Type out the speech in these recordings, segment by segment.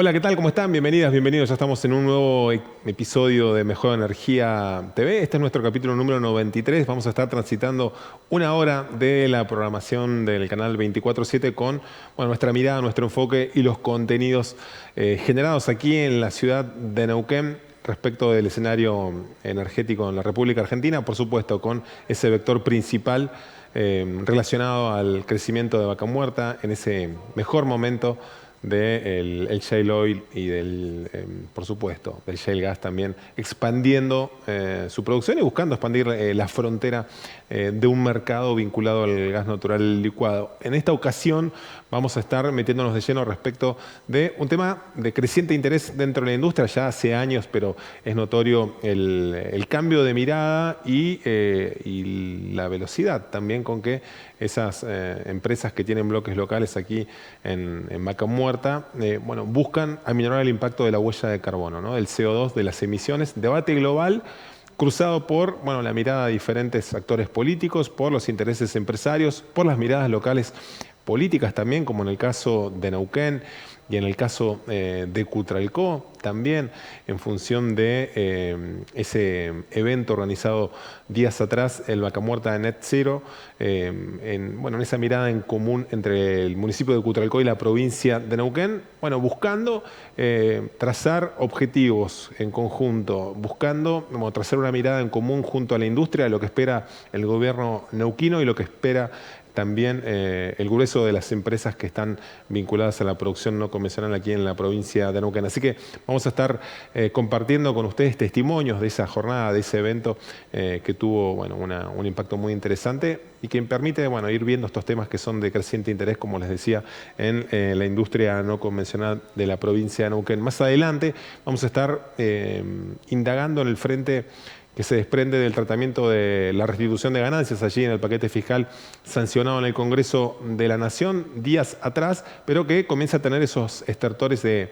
Hola, ¿qué tal? ¿Cómo están? Bienvenidas, bienvenidos. Ya estamos en un nuevo episodio de Mejor Energía TV. Este es nuestro capítulo número 93. Vamos a estar transitando una hora de la programación del canal 24/7 con nuestra mirada, nuestro enfoque y los contenidos generados aquí en la ciudad de Neuquén respecto del escenario energético en la República Argentina, por supuesto, con ese vector principal relacionado al crecimiento de Vaca Muerta en ese mejor momento del shale oil y por supuesto, del shale gas también, expandiendo su producción y buscando expandir la frontera de un mercado vinculado al gas natural licuado. En esta ocasión vamos a estar metiéndonos de lleno respecto de un tema de creciente interés dentro de la industria, ya hace años, pero es notorio el cambio de mirada y la velocidad también con que esas empresas que tienen bloques locales aquí en Vaca Muerta, buscan aminorar el impacto de la huella de carbono, ¿no? Del CO2, de las emisiones. Debate global cruzado por la mirada de diferentes actores políticos, por los intereses empresarios, por las miradas locales políticas también, como en el caso de Neuquén y en el caso de Cutralcó, también en función de ese evento organizado días atrás, el Vaca Muerta de Net Zero, en esa mirada en común entre el municipio de Cutralcó y la provincia de Neuquén, buscando trazar objetivos en conjunto, buscando trazar una mirada en común junto a la industria de lo que espera el gobierno neuquino y lo que espera también el grueso de las empresas que están vinculadas a la producción no convencional aquí en la provincia de Neuquén. Así que vamos a estar compartiendo con ustedes testimonios de esa jornada, de ese evento que tuvo un impacto muy interesante y que permite ir viendo estos temas que son de creciente interés, como les decía, en la industria no convencional de la provincia de Neuquén. Más adelante vamos a estar indagando en el frente que se desprende del tratamiento de la restitución de ganancias allí en el paquete fiscal sancionado en el Congreso de la Nación días atrás, pero que comienza a tener esos estertores de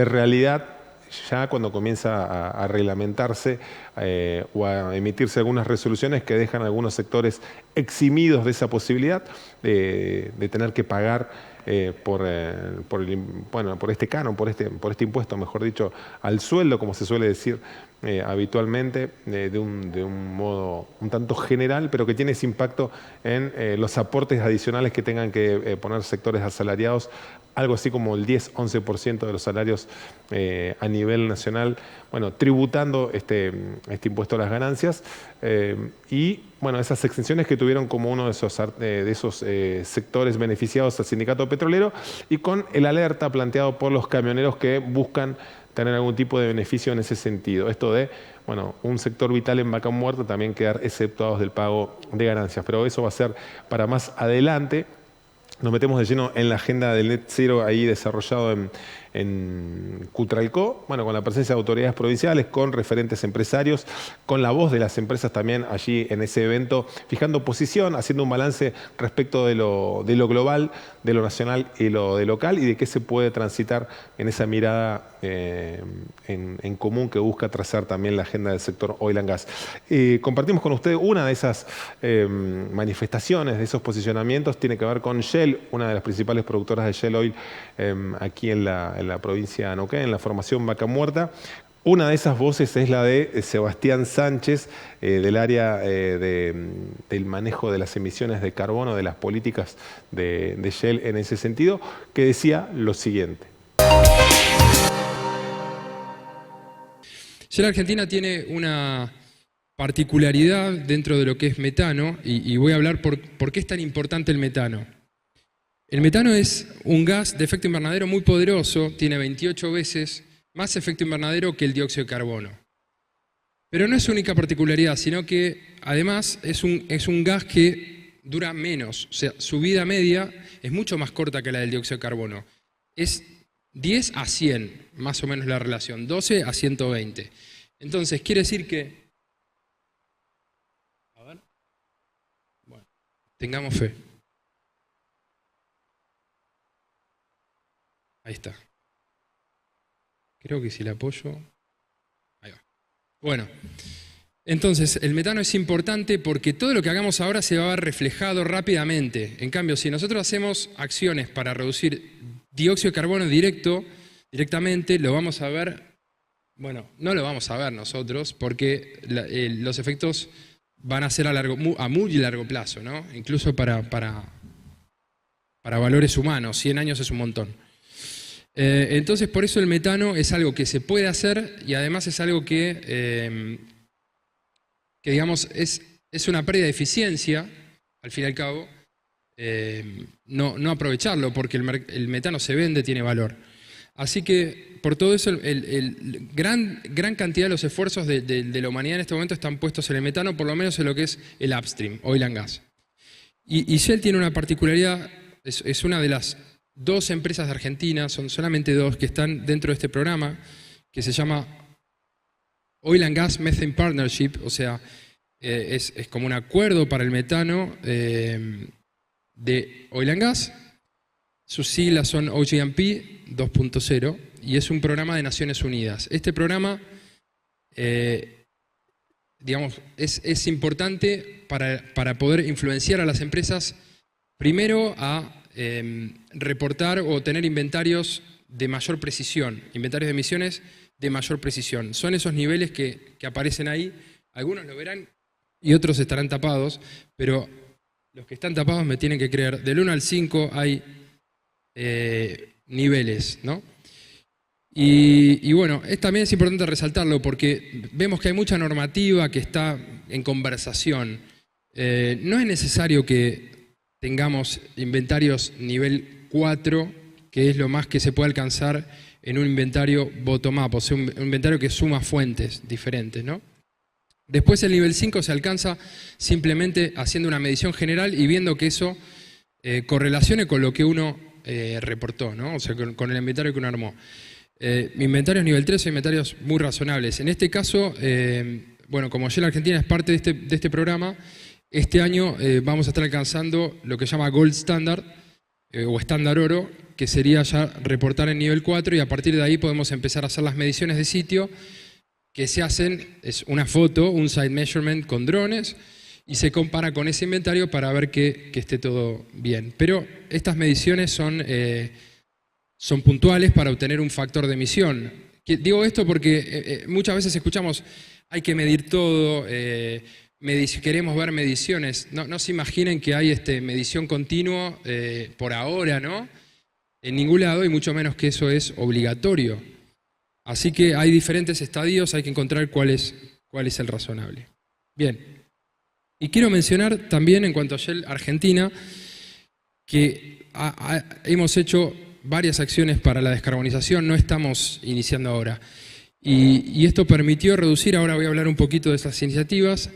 realidad ya cuando comienza a reglamentarse o a emitirse algunas resoluciones que dejan a algunos sectores eximidos de esa posibilidad de tener que pagar por este canon, por este impuesto, mejor dicho, al sueldo, como se suele decir habitualmente, de un modo un tanto general, pero que tiene ese impacto en los aportes adicionales que tengan que poner sectores asalariados, algo así como el 10-11% de los salarios a nivel nacional, tributando este impuesto a las ganancias y esas exenciones que tuvieron como uno de esos sectores beneficiados al sindicato petrolero y con el alerta planteado por los camioneros que buscan tener algún tipo de beneficio en ese sentido. Esto de, un sector vital en Vaca Muerta también quedar exceptuados del pago de ganancias, pero eso va a ser para más adelante. Nos metemos de lleno en la agenda del Net Zero ahí desarrollado en Cutralcó, con la presencia de autoridades provinciales, con referentes empresarios, con la voz de las empresas también allí en ese evento, fijando posición, haciendo un balance respecto de lo global, de lo nacional y lo de local y de qué se puede transitar en esa mirada en común que busca trazar también la agenda del sector oil and gas. Compartimos con ustedes una de esas manifestaciones, de esos posicionamientos, tiene que ver con Shell, una de las principales productoras de Shell Oil aquí en la provincia de Neuquén, en la formación Vaca Muerta. Una de esas voces es la de Sebastián Sánchez, del área del manejo de las emisiones de carbono, de las políticas de Shell en ese sentido, que decía lo siguiente. Shell Argentina tiene una particularidad dentro de lo que es metano y voy a hablar por qué es tan importante el metano. El metano es un gas de efecto invernadero muy poderoso, tiene 28 veces más efecto invernadero que el dióxido de carbono. Pero no es su única particularidad, sino que además es un gas que dura menos, o sea, su vida media es mucho más corta que la del dióxido de carbono. Es 10 a 100, más o menos la relación, 12 a 120. Entonces, quiere decir que... A ver. Bueno, tengamos fe. Ahí está. Creo que si le apoyo... Ahí va. Bueno, entonces el metano es importante porque todo lo que hagamos ahora se va a ver reflejado rápidamente. En cambio, si nosotros hacemos acciones para reducir dióxido de carbono directamente lo vamos a ver, bueno, no lo vamos a ver nosotros porque los efectos van a ser a muy largo plazo, ¿no? Incluso para valores humanos, 100 años es un montón. Entonces, por eso el metano es algo que se puede hacer y además es algo que digamos, es una pérdida de eficiencia, al fin y al cabo, no aprovecharlo porque el metano se vende, tiene valor. Así que, por todo eso, gran cantidad de los esfuerzos de la humanidad en este momento están puestos en el metano, por lo menos en lo que es el upstream, oil and gas. Y Shell tiene una particularidad, es una de las 2 empresas de Argentina, son solamente 2 que están dentro de este programa, que se llama Oil and Gas Methane Partnership, o sea, es como un acuerdo para el metano de Oil and Gas. Sus siglas son OGMP 2.0 y es un programa de Naciones Unidas. Este programa, digamos, es importante para poder influenciar a las empresas, primero a reportar o tener inventarios de mayor precisión, inventarios de emisiones de mayor precisión. Son esos niveles que aparecen ahí, algunos lo verán y otros estarán tapados, pero los que están tapados me tienen que creer. Del 1 al 5 hay niveles, ¿no? Y bueno, también es importante resaltarlo porque vemos que hay mucha normativa que está en conversación. No es necesario que tengamos inventarios nivel 4, que es lo más que se puede alcanzar en un inventario bottom-up, o sea, un inventario que suma fuentes diferentes, ¿no? Después el nivel 5 se alcanza simplemente haciendo una medición general y viendo que eso correlacione con lo que uno reportó, ¿no? O sea, con el inventario que uno armó. Inventarios nivel 3 son inventarios muy razonables. En este caso, bueno, como Shell Argentina es parte de este programa, este año vamos a estar alcanzando lo que se llama Gold Standard o estándar oro, que sería ya reportar en nivel 4 y a partir de ahí podemos empezar a hacer las mediciones de sitio que se hacen, es una foto, un site measurement con drones y se compara con ese inventario para ver que esté todo bien. Pero estas mediciones son puntuales para obtener un factor de emisión. Digo esto porque muchas veces escuchamos hay que medir todo, queremos ver mediciones. No se imaginen que hay medición continua por ahora, ¿no? En ningún lado y mucho menos que eso es obligatorio. Así que hay diferentes estadios, hay que encontrar cuál es el razonable. Bien. Y quiero mencionar también en cuanto a Shell Argentina que hemos hecho varias acciones para la descarbonización, no estamos iniciando ahora. Y esto permitió reducir, ahora voy a hablar un poquito de esas iniciativas.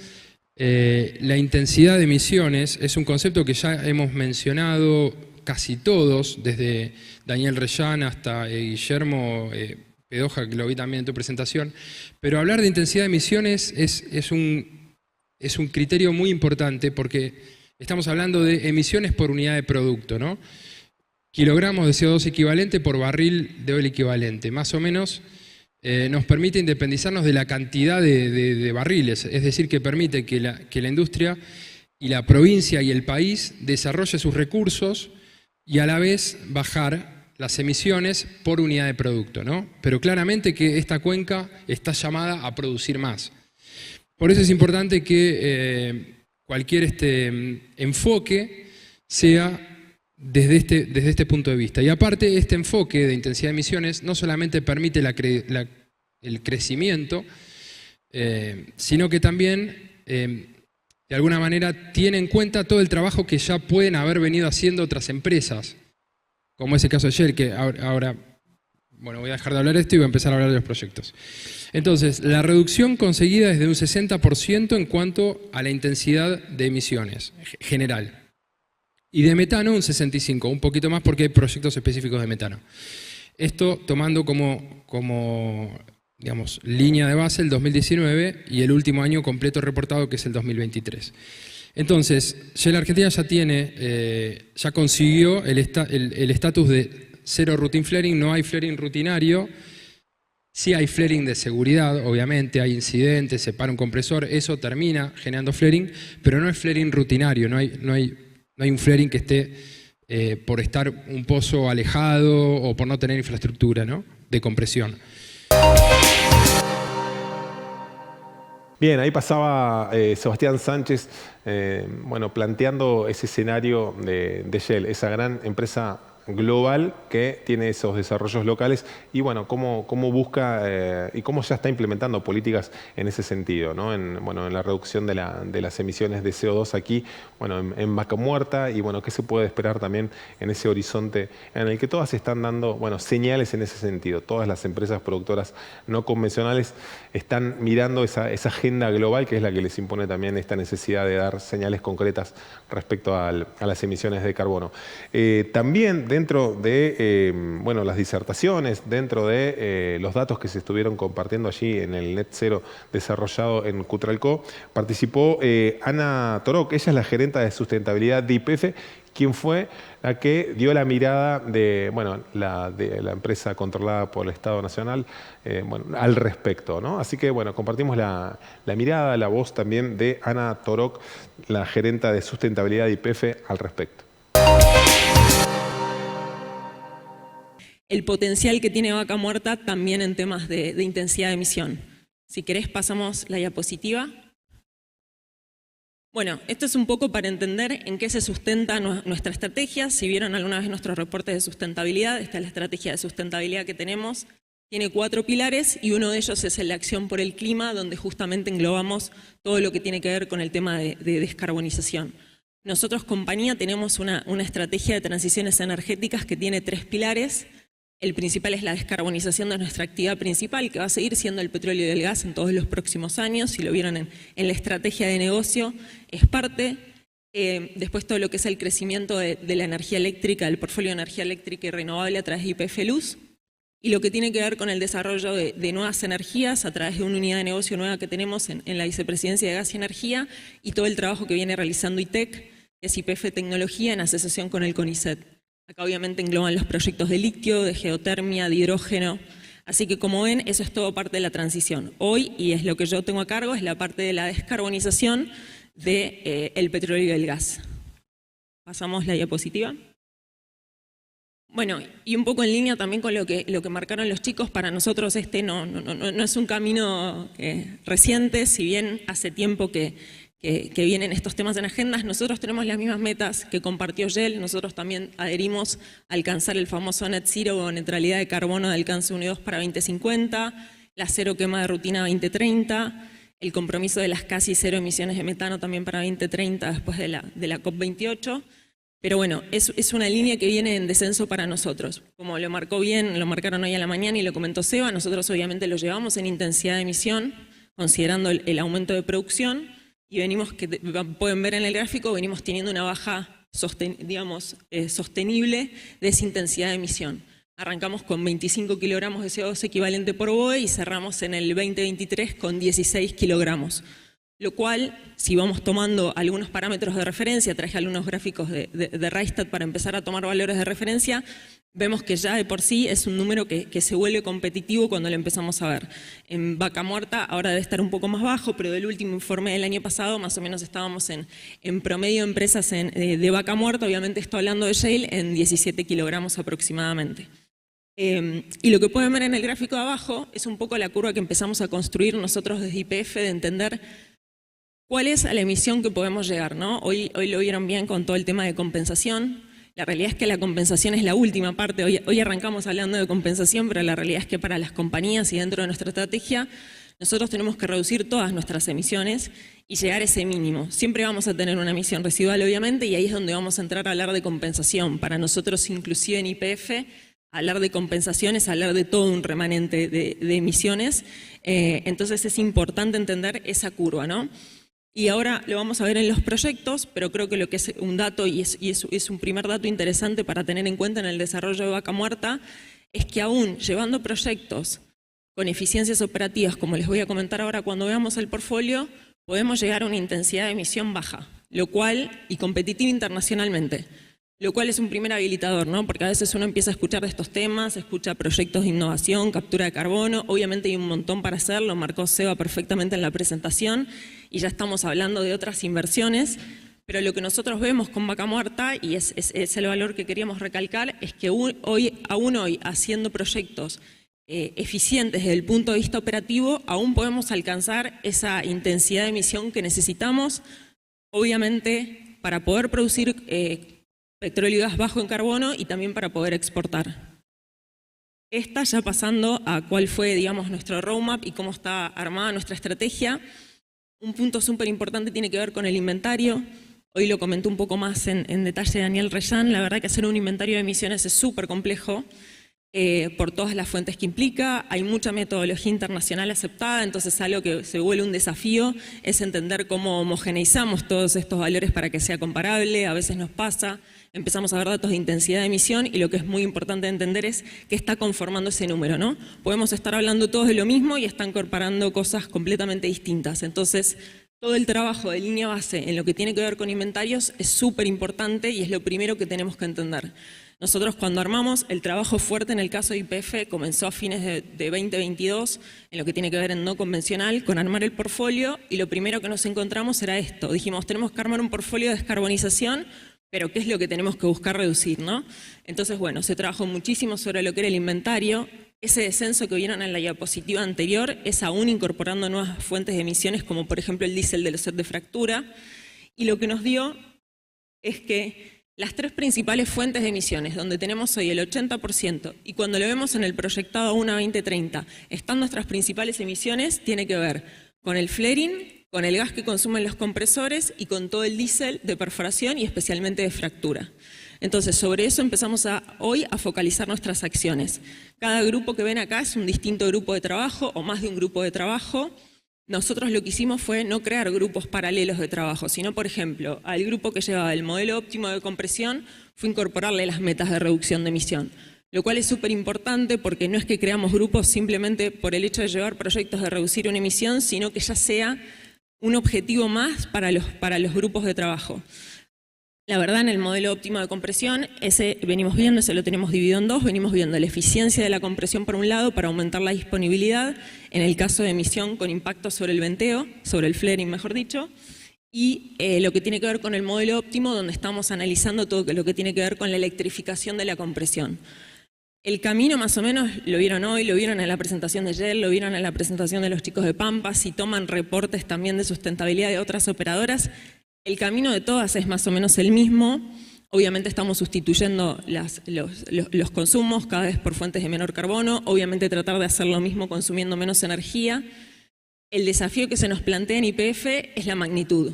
La intensidad de emisiones es un concepto que ya hemos mencionado casi todos, desde Daniel Reyán hasta Guillermo Pedoja, que lo vi también en tu presentación. Pero hablar de intensidad de emisiones es un criterio muy importante porque estamos hablando de emisiones por unidad de producto, ¿no? Kilogramos de CO2 equivalente por barril de oil equivalente. Más o menos nos permite independizarnos de la cantidad de barriles, es decir, que permite que la industria y la provincia y el país desarrolle sus recursos y a la vez bajar las emisiones por unidad de producto, ¿no? Pero claramente que esta cuenca está llamada a producir más. Por eso es importante que cualquier enfoque sea desde este punto de vista. Y aparte, este enfoque de intensidad de emisiones no solamente permite el crecimiento, sino que también, de alguna manera, tiene en cuenta todo el trabajo que ya pueden haber venido haciendo otras empresas, como es el caso de Shell, que ahora, bueno, voy a dejar de hablar de esto y voy a empezar a hablar de los proyectos. Entonces, la reducción conseguida es de un 60% en cuanto a la intensidad de emisiones general. Y de metano un 65%, un poquito más porque hay proyectos específicos de metano. Esto tomando como digamos, línea de base el 2019 y el último año completo reportado que es el 2023. Entonces, Shell Argentina ya consiguió el estatus de cero routine flaring, no hay flaring rutinario. Sí hay flaring de seguridad, obviamente, hay incidentes, se para un compresor, eso termina generando flaring, pero no es flaring rutinario, no hay un flaring que esté por estar un pozo alejado o por no tener infraestructura, ¿no?, de compresión. Bien, ahí pasaba Sebastián Sánchez, bueno, planteando ese escenario de Shell, esa gran empresa global que tiene esos desarrollos locales y bueno, cómo busca y cómo ya está implementando políticas en ese sentido, ¿no? En la reducción de las emisiones de CO2 aquí, bueno, en Vaca Muerta y bueno, qué se puede esperar también en ese horizonte en el que todas están dando, bueno, señales en ese sentido. Todas las empresas productoras no convencionales están mirando esa agenda global que es la que les impone también esta necesidad de dar señales concretas respecto a las emisiones de carbono. También dentro de bueno, las disertaciones, dentro de los datos que se estuvieron compartiendo allí en el Net Zero desarrollado en Cutralcó, participó Ana Torok. Ella es la gerenta de sustentabilidad de YPF, quien fue la que dio la mirada de la empresa controlada por el Estado Nacional al respecto, ¿no? Así que bueno, compartimos la mirada, la voz también de Ana Torok, la gerenta de sustentabilidad de YPF al respecto. El potencial que tiene Vaca Muerta también en temas de intensidad de emisión. Si querés pasamos la diapositiva. Bueno, esto es un poco para entender en qué se sustenta nuestra estrategia. Si vieron alguna vez nuestros reportes de sustentabilidad, esta es la estrategia de sustentabilidad que tenemos. Tiene 4 pilares y uno de ellos es el de acción por el clima, donde justamente englobamos todo lo que tiene que ver con el tema de descarbonización. Nosotros, compañía, tenemos una estrategia de transiciones energéticas que tiene 3 pilares. El principal es la descarbonización de nuestra actividad principal, que va a seguir siendo el petróleo y el gas en todos los próximos años. Si lo vieron en la estrategia de negocio, es parte. Después todo lo que es el crecimiento de la energía eléctrica, del portfolio de energía eléctrica y renovable a través de YPF Luz. Y lo que tiene que ver con el desarrollo de nuevas energías a través de una unidad de negocio nueva que tenemos en la Vicepresidencia de Gas y Energía y todo el trabajo que viene realizando ITEC, que es YPF Tecnología, en asociación con el CONICET. Acá obviamente engloban los proyectos de litio, de geotermia, de hidrógeno. Así que como ven, eso es todo parte de la transición. Hoy, y es lo que yo tengo a cargo, es la parte de la descarbonización del petróleo y el gas. Pasamos la diapositiva. Bueno, y un poco en línea también con lo que marcaron los chicos, para nosotros no es un camino reciente, si bien hace tiempo que vienen estos temas en agendas. Nosotros tenemos las mismas metas que compartió Shell. Nosotros también adherimos a alcanzar el famoso Net Zero o neutralidad de carbono de alcance 1 y 2 para 2050, la cero quema de rutina 2030, el compromiso de las casi 0 emisiones de metano también para 2030 después de la COP28. Pero bueno, es una línea que viene en descenso para nosotros. Como lo marcaron hoy a la mañana y lo comentó Seba, nosotros obviamente lo llevamos en intensidad de emisión, considerando el aumento de producción. Y venimos, que pueden ver en el gráfico, venimos teniendo una baja sostenible de esa intensidad de emisión. Arrancamos con 25 kilogramos de CO2 equivalente por BOE y cerramos en el 2023 con 16 kilogramos. Lo cual, si vamos tomando algunos parámetros de referencia, traje algunos gráficos de Rystad para empezar a tomar valores de referencia, vemos que ya de por sí es un número que se vuelve competitivo cuando lo empezamos a ver. En Vaca Muerta ahora debe estar un poco más bajo, pero del último informe del año pasado más o menos estábamos en promedio de empresas de Vaca Muerta, obviamente estoy hablando de Shell, en 17 kilogramos aproximadamente. Y lo que pueden ver en el gráfico de abajo es un poco la curva que empezamos a construir nosotros desde YPF, de entender cuál es la emisión que podemos llegar, ¿no? Hoy lo vieron bien con todo el tema de compensación. La realidad es que la compensación es la última parte. Hoy arrancamos hablando de compensación, pero la realidad es que para las compañías y dentro de nuestra estrategia, nosotros tenemos que reducir todas nuestras emisiones y llegar a ese mínimo. Siempre vamos a tener una emisión residual, obviamente, y ahí es donde vamos a entrar a hablar de compensación. Para nosotros, inclusive en YPF, hablar de compensación es hablar de todo un remanente de emisiones. Entonces es importante entender esa curva, ¿no? Y ahora lo vamos a ver en los proyectos, pero creo que lo que es un dato, y es un primer dato interesante para tener en cuenta en el desarrollo de Vaca Muerta, es que aún llevando proyectos con eficiencias operativas, como les voy a comentar ahora cuando veamos el portfolio, podemos llegar a una intensidad de emisión baja, lo cual, y competitiva internacionalmente, lo cual es un primer habilitador, ¿no? Porque a veces uno empieza a escuchar de estos temas, escucha proyectos de innovación, captura de carbono, obviamente hay un montón para hacer, lo marcó Seba perfectamente en la presentación, y ya estamos hablando de otras inversiones, Pero lo que nosotros vemos con Vaca Muerta, y es el valor que queríamos recalcar, es que aún hoy, haciendo proyectos eficientes desde el punto de vista operativo, aún podemos alcanzar esa intensidad de emisión que necesitamos, obviamente, para poder producir petróleo y gas bajo en carbono y también para poder exportar. Esta ya pasando a cuál fue, digamos, nuestro roadmap y cómo está armada nuestra estrategia. Un punto súper importante tiene que ver con el inventario. Hoy lo comentó un poco más en detalle Daniel Reyán. La verdad que hacer un inventario de emisiones es súper complejo por todas las fuentes que implica. Hay mucha metodología internacional aceptada, entonces algo que se vuelve un desafío es entender cómo homogeneizamos todos estos valores para que sea comparable. A veces nos pasa, empezamos a ver datos de intensidad de emisión y lo que es muy importante entender es qué está conformando ese número, ¿no? Podemos estar hablando todos de lo mismo y están comparando cosas completamente distintas. Entonces, todo el trabajo de línea base en lo que tiene que ver con inventarios es súper importante y es lo primero que tenemos que entender. Nosotros cuando armamos el trabajo fuerte en el caso de YPF comenzó a fines de 2022 en lo que tiene que ver en no convencional con armar el portfolio y lo primero que nos encontramos era esto. Dijimos, tenemos que armar un portfolio de descarbonización, pero ¿qué es lo que tenemos que buscar reducir, ¿no? Entonces, bueno, se trabajó muchísimo sobre lo que era el inventario. Ese descenso que vieron en la diapositiva anterior es aún incorporando nuevas fuentes de emisiones, como por ejemplo el diésel de los set de fractura. Y lo que nos dio es que las tres principales fuentes de emisiones, donde tenemos hoy el 80%, y cuando lo vemos en el proyectado 1 a 2030, están nuestras principales emisiones, tiene que ver con el flaring, con el gas que consumen los compresores y con todo el diésel de perforación y especialmente de fractura. Entonces, sobre eso empezamos hoy a focalizar nuestras acciones. Cada grupo que ven acá es un distinto grupo de trabajo o más de un grupo de trabajo. Nosotros lo que hicimos fue no crear grupos paralelos de trabajo, sino, por ejemplo, al grupo que llevaba el modelo óptimo de compresión fue incorporarle las metas de reducción de emisión, lo cual es súper importante porque no es que creamos grupos simplemente por el hecho de llevar proyectos de reducir una emisión, sino que ya sea un objetivo más para los grupos de trabajo. La verdad, en el modelo óptimo de compresión, ese lo tenemos dividido en dos, venimos viendo la eficiencia de la compresión por un lado para aumentar la disponibilidad, en el caso de emisión con impacto sobre el venteo, sobre el flaring mejor dicho, y lo que tiene que ver con el modelo óptimo, donde estamos analizando todo lo que tiene que ver con la electrificación de la compresión. El camino más o menos lo vieron hoy, lo vieron en la presentación de ayer, lo vieron en la presentación de los chicos de Pampa, si toman reportes también de sustentabilidad de otras operadoras. El camino de todas es más o menos el mismo. Obviamente estamos sustituyendo los consumos cada vez por fuentes de menor carbono. Obviamente tratar de hacer lo mismo consumiendo menos energía. El desafío que se nos plantea en YPF es la magnitud.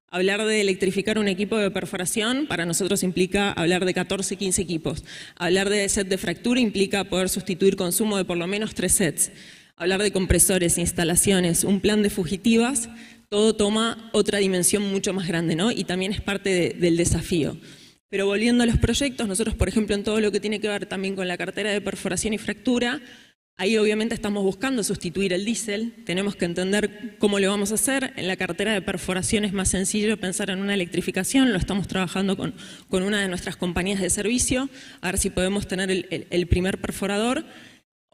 Hablar de electrificar un equipo de perforación para nosotros implica hablar de 14, 15 equipos. Hablar de set de fractura implica poder sustituir consumo de por lo menos 3 sets. Hablar de compresores, instalaciones, un plan de fugitivas, todo toma otra dimensión mucho más grande, ¿no? Y también es parte del desafío. Pero volviendo a los proyectos, nosotros, por ejemplo, en todo lo que tiene que ver también con la cartera de perforación y fractura, ahí obviamente estamos buscando sustituir el diésel, tenemos que entender cómo lo vamos a hacer. En la cartera de perforación es más sencillo pensar en una electrificación, lo estamos trabajando con una de nuestras compañías de servicio, a ver si podemos tener el primer perforador.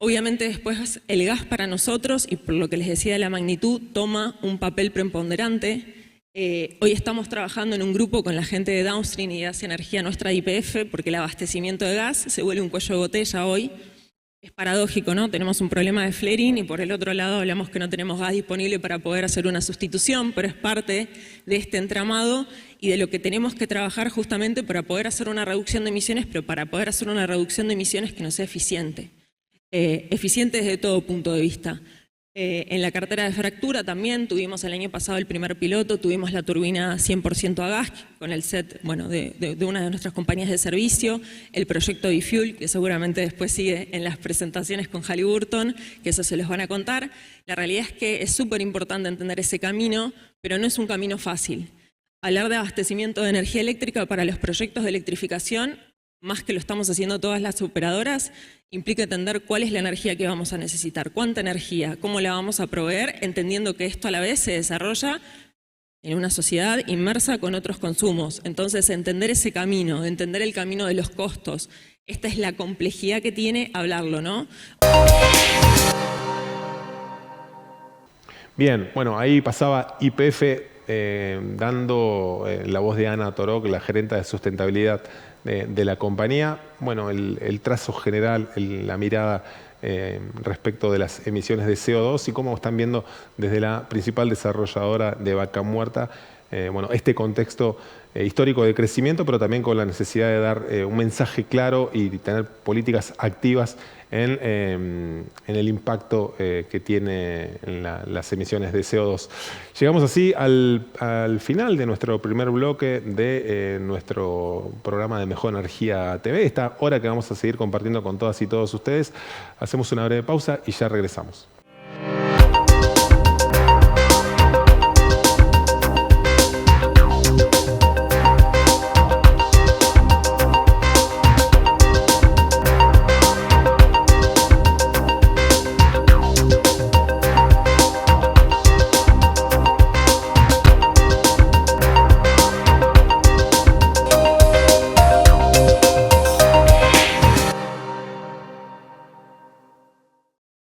Obviamente después el gas para nosotros, y por lo que les decía de la magnitud, toma un papel preponderante. Hoy estamos trabajando en un grupo con la gente de Downstream y de Asia Energía nuestra YPF, porque el abastecimiento de gas se vuelve un cuello de botella hoy. Es paradójico, ¿no? Tenemos un problema de flaring y por el otro lado hablamos que no tenemos gas disponible para poder hacer una sustitución, pero es parte de este entramado y de lo que tenemos que trabajar justamente para poder hacer una reducción de emisiones, pero para poder hacer una reducción de emisiones que no sea eficiente. Eficiente desde todo punto de vista. En la cartera de fractura también tuvimos el año pasado el primer piloto, tuvimos la turbina 100% a gas con el set de una de nuestras compañías de servicio, el proyecto Bifuel, que seguramente después sigue en las presentaciones con Halliburton, que eso se los van a contar. La realidad es que es súper importante entender ese camino, pero no es un camino fácil. Hablar de abastecimiento de energía eléctrica para los proyectos de electrificación, más que lo estamos haciendo todas las operadoras, implica entender cuál es la energía que vamos a necesitar, cuánta energía, cómo la vamos a proveer, entendiendo que esto a la vez se desarrolla en una sociedad inmersa con otros consumos. Entonces, entender ese camino, entender el camino de los costos, esta es la complejidad que tiene hablarlo, ¿no? Bien, bueno, ahí pasaba YPF dando la voz de Ana Torok, la gerenta de sustentabilidad de la compañía. Bueno, el trazo general, la mirada respecto de las emisiones de CO2 y cómo están viendo desde la principal desarrolladora de Vaca Muerta, bueno, este contexto histórico de crecimiento, pero también con la necesidad de dar un mensaje claro y tener políticas activas en el impacto que tiene en las emisiones de CO2. Llegamos así al final de nuestro primer bloque de nuestro programa de Mejor Energía TV, esta hora que vamos a seguir compartiendo con todas y todos ustedes. Hacemos una breve pausa y ya regresamos.